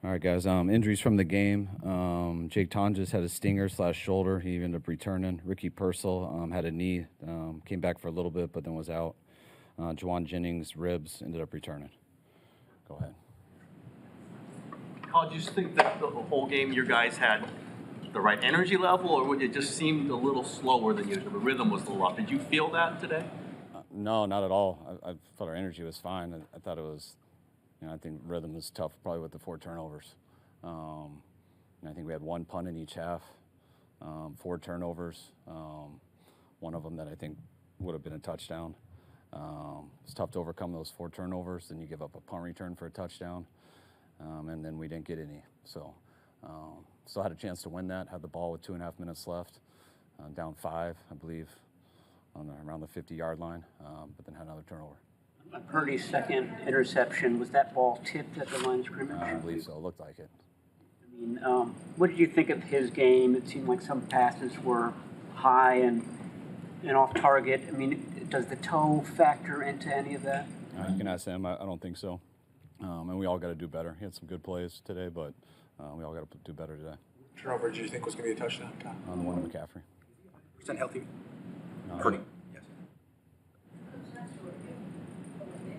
All right, guys. Injuries from the game. Jake Tonjes had a stinger/shoulder. He ended up returning. Ricky Purcell had a knee. Came back for a little bit, but then was out. Juwan Jennings, ribs, ended up returning. Go ahead. How do you think that the whole game your guys had the right energy level, or would it just seemed a little slower than usual? The rhythm was a little off. Did you feel that today? No, not at all. I thought our energy was fine. I thought it was, I think rhythm was tough probably with the 4 turnovers. And I think we had 1 punt in each half, 4 turnovers. One of them that I think would have been a touchdown. It's tough to overcome those 4 turnovers. Then you give up a punt return for a touchdown, and then we didn't get any. So still had a chance to win that. Had the ball with 2.5 minutes left, down 5, I believe, around the 50-yard line, but then had another turnover. Purdy's second interception, was that ball tipped at the line of scrimmage? I believe so. It looked like it. I mean, what did you think of his game? It seemed like some passes were high and off target. I mean, does the toe factor into any of that? You can ask him. I don't think so. And we all got to do better. He had some good plays today, but we all got to do better today. Turnover, do you think was going to be a touchdown? On the one to McCaffrey. Percent healthy? Purdy. Yes.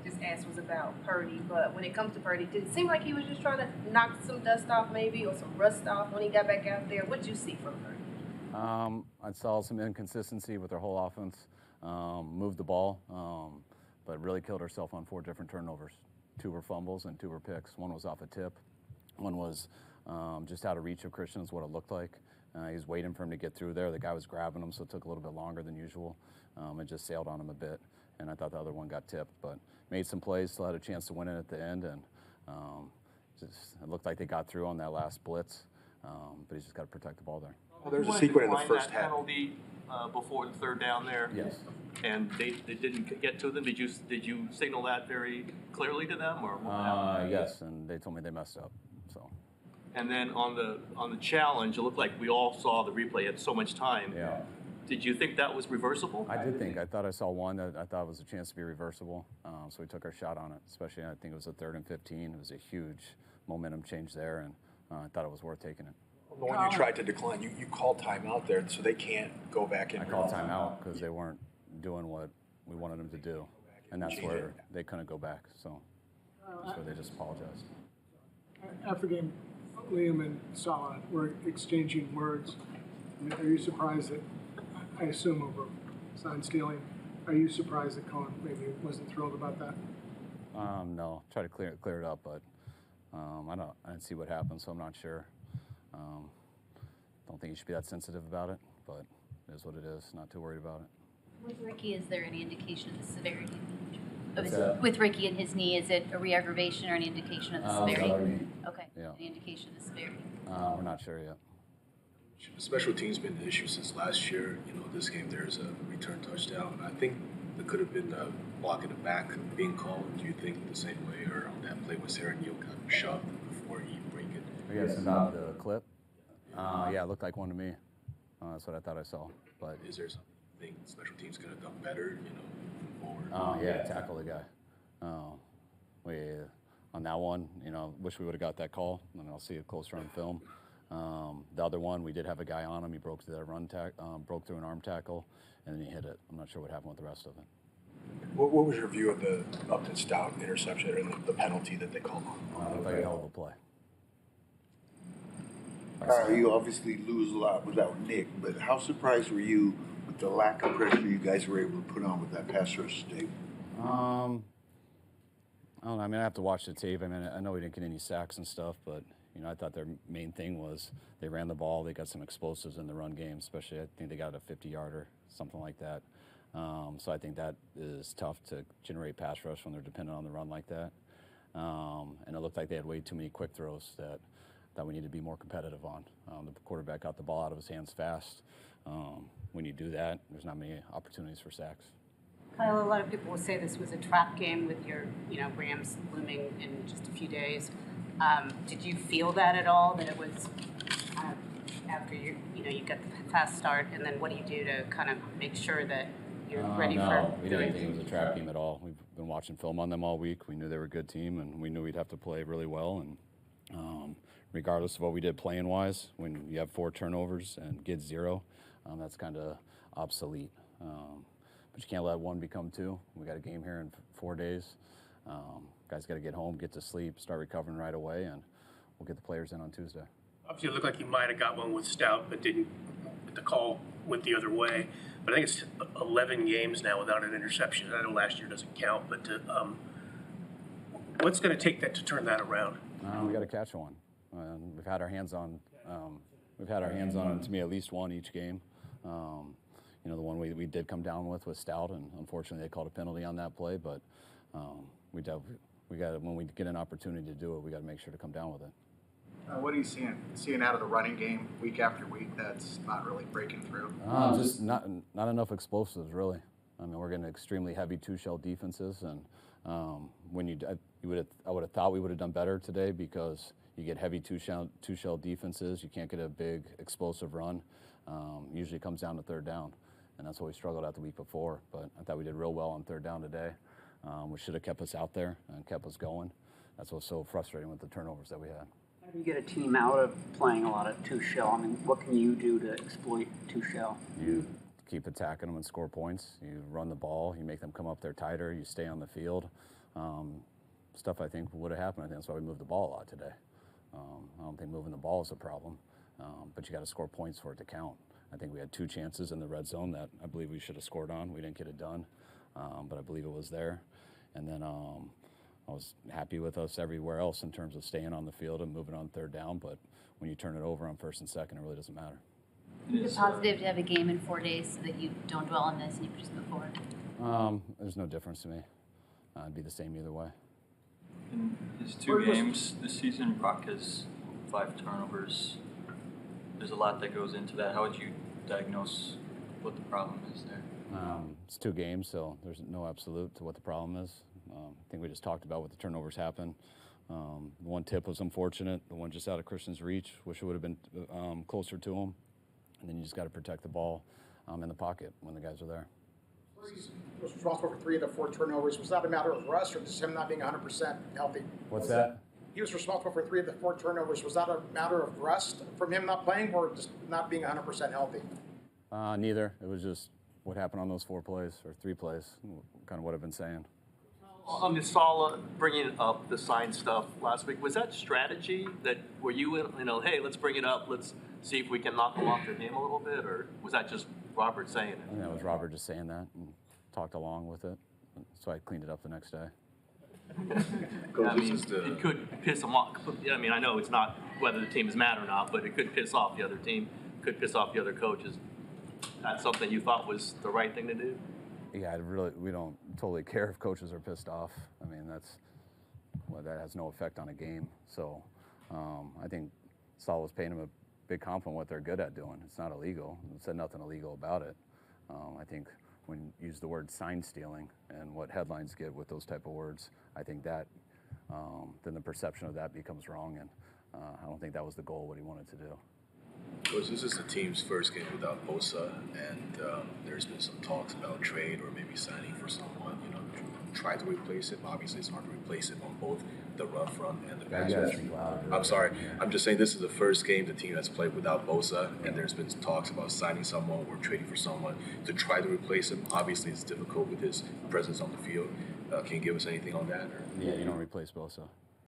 Just asked was about Purdy, but when it comes to Purdy, did it seem like he was just trying to knock some dust off maybe, or some rust off when he got back out there? What did you see from Purdy? I saw some inconsistency with their whole offense. Moved the ball, but really killed herself on 4 different turnovers. 2 were fumbles and 2 were picks. 1 was off a tip. 1 was just out of reach of Christian is what it looked like. He was waiting for him to get through there. The guy was grabbing him, so it took a little bit longer than usual. It just sailed on him a bit, and I thought the other one got tipped. But made some plays, still had a chance to win it at the end, and it looked like they got through on that last blitz. But he's just got to protect the ball there. Well, there's a secret in the first half. Penalty before the 3rd down there. Yes. And they didn't get to them. Did you signal that very clearly to them, or what happened? Yes, and they told me they messed up. So. And then on the challenge, it looked like we all saw the replay. Had so much time. Yeah. Did you think that was reversible? I did think. I thought I saw one that I thought was a chance to be reversible. So we took our shot on it. Especially, I think it was a 3rd and 15. It was a huge momentum change there, and I thought it was worth taking it. The one you tried to decline, you called timeout there, so they can't go back in. I called timeout because they weren't doing what we wanted them to do, and that's where they couldn't go back. So that's where they just apologized. After game, Liam and Salah were exchanging words. Are you surprised that, I assume over sign stealing, are you surprised that Cohen maybe wasn't thrilled about that? No, try to clear it up, but I didn't see what happened, so I'm not sure. Don't think you should be that sensitive about it, but it is what it is. Not too worried about it. With Ricky, is there any indication of the severity of the injury? With Ricky and his knee, is it a re-aggravation or any indication of the severity? Okay. Yeah. Any indication of the severity? We're not sure yet. Special teams been an issue since last year. This game there's a return touchdown. I think there could have been a block in the back being called. Do you think the same way, or on that play was Aaron Neal kind of shoved before he break it? You guys about the clip? Yeah, it looked like one to me. That's what I thought I saw. But is there something special teams could have done better, moving forward? Yeah, tackle the guy. We on that one, wish we would have got that call, and I'll see it closer on film. The other one, we did have a guy on him. He broke through that broke through an arm tackle, and then he hit it. I'm not sure what happened with the rest of it. What was your view of the Upton Stout interception or the penalty that they called on? It looked like a hell of a play. You obviously lose a lot without Nick, but how surprised were you with the lack of pressure you guys were able to put on with that pass rush today? I don't know. I have to watch the tape. I know we didn't get any sacks and stuff, but I thought their main thing was they ran the ball. They got some explosives in the run game, especially I think they got a 50-yarder, something like that. So I think that is tough to generate pass rush when they're dependent on the run like that. And it looked like they had way too many quick throws that we need to be more competitive on. The quarterback got the ball out of his hands fast. When you do that, there's not many opportunities for sacks. Kyle, a lot of people will say this was a trap game with your, Rams looming in just a few days. Did you feel that at all? That it was after you got the fast start, and then what do you do to kind of make sure that you're ready for? We didn't think it was a trap game at all. We've been watching film on them all week. We knew they were a good team, and we knew we'd have to play really well, and Regardless of what we did playing wise, when you have 4 turnovers and get 0, that's kind of obsolete. But you can't let 1 become 2. We got a game here in 4 days. Guys got to get home, get to sleep, start recovering right away, and we'll get the players in on Tuesday. Obviously, it looked like you might have got one with Stout, but didn't. The call went the other way. But I think it's 11 games now without an interception. I know last year doesn't count, but what's going to take that to turn that around? We got to catch one. We've had our hands on. To me at least 1 each game. The one we did come down with was Stout, and unfortunately they called a penalty on that play. But we got when we get an opportunity to do it, we got to make sure to come down with it. What are you seeing out of the running game week after week that's not really breaking through? Just not enough explosives, really. I mean, we're getting extremely heavy 2-shell defenses, and I would have thought we would have done better today because you get heavy 2-shell defenses. You can't get a big explosive run. Usually comes down to 3rd down, and that's what we struggled at the week before. But I thought we did real well on 3rd down today. We should have kept us out there and kept us going. That's what's so frustrating with the turnovers that we had. How do you get a team out of playing a lot of 2-shell? I mean, what can you do to exploit 2-shell? You keep attacking them and score points. You run the ball. You make them come up there tighter. You stay on the field. Stuff I think would have happened. I think that's why we moved the ball a lot today. I don't think moving the ball is a problem, but you got to score points for it to count. I think we had 2 chances in the red zone that I believe we should have scored on. We didn't get it done, but I believe it was there. And then I was happy with us everywhere else in terms of staying on the field and moving on 3rd down, but when you turn it over on 1st and 2nd, it really doesn't matter. Is it positive to have a game in 4 days so that you don't dwell on this and you can just move forward? There's no difference to me. It'd be the same either way. In his 2 games this season, Brock has 5 turnovers. There's a lot that goes into that. How would you diagnose what the problem is there? It's 2 games, so there's no absolute to what the problem is. I think we just talked about what the turnovers happen. The one tip was unfortunate. The one just out of Christian's reach. Wish it would have been closer to him. And then you just got to protect the ball in the pocket when the guys are there. He was responsible for 3 of the 4 turnovers. Was that a matter of rust or just him not being 100% healthy? What's that? He was responsible for 3 of the 4 turnovers. Was that a matter of rust from him not playing or just not being 100% healthy? Neither. It was just what happened on those 4 plays or 3 plays, kind of what I've been saying. On the Sala bringing up the sign stuff last week, was that strategy that were you, hey, let's bring it up, let's see if we can knock them off their game a little bit, or was that just Robert saying it? I think it was Robert just saying that and talked along with it, so I cleaned it up the next day. I mean, it could piss them off. I mean, I know it's not whether the team is mad or not, but it could piss off the other team, could piss off the other coaches. That's something you thought was the right thing to do? Yeah, we don't totally care if coaches are pissed off. I mean, that has no effect on a game. So I think Saul was paying them a big compliment what they're good at doing. It's not illegal. It said nothing illegal about it. I think when you use the word sign stealing and what headlines get with those type of words, I think that then the perception of that becomes wrong, and I don't think that was the goal, what he wanted to do. Coach, this is the team's first game without Bosa, and there's been some talks about trade or maybe signing for someone, try to replace him. Obviously, it's hard to replace him on both the run front and the pass rush. I'm sorry. I'm just saying this is the first game the team has played without Bosa, and there's been talks about signing someone or trading for someone to try to replace him. Obviously, it's difficult with his presence on the field. Can you give us anything on that? Or? Yeah, you don't replace Bosa.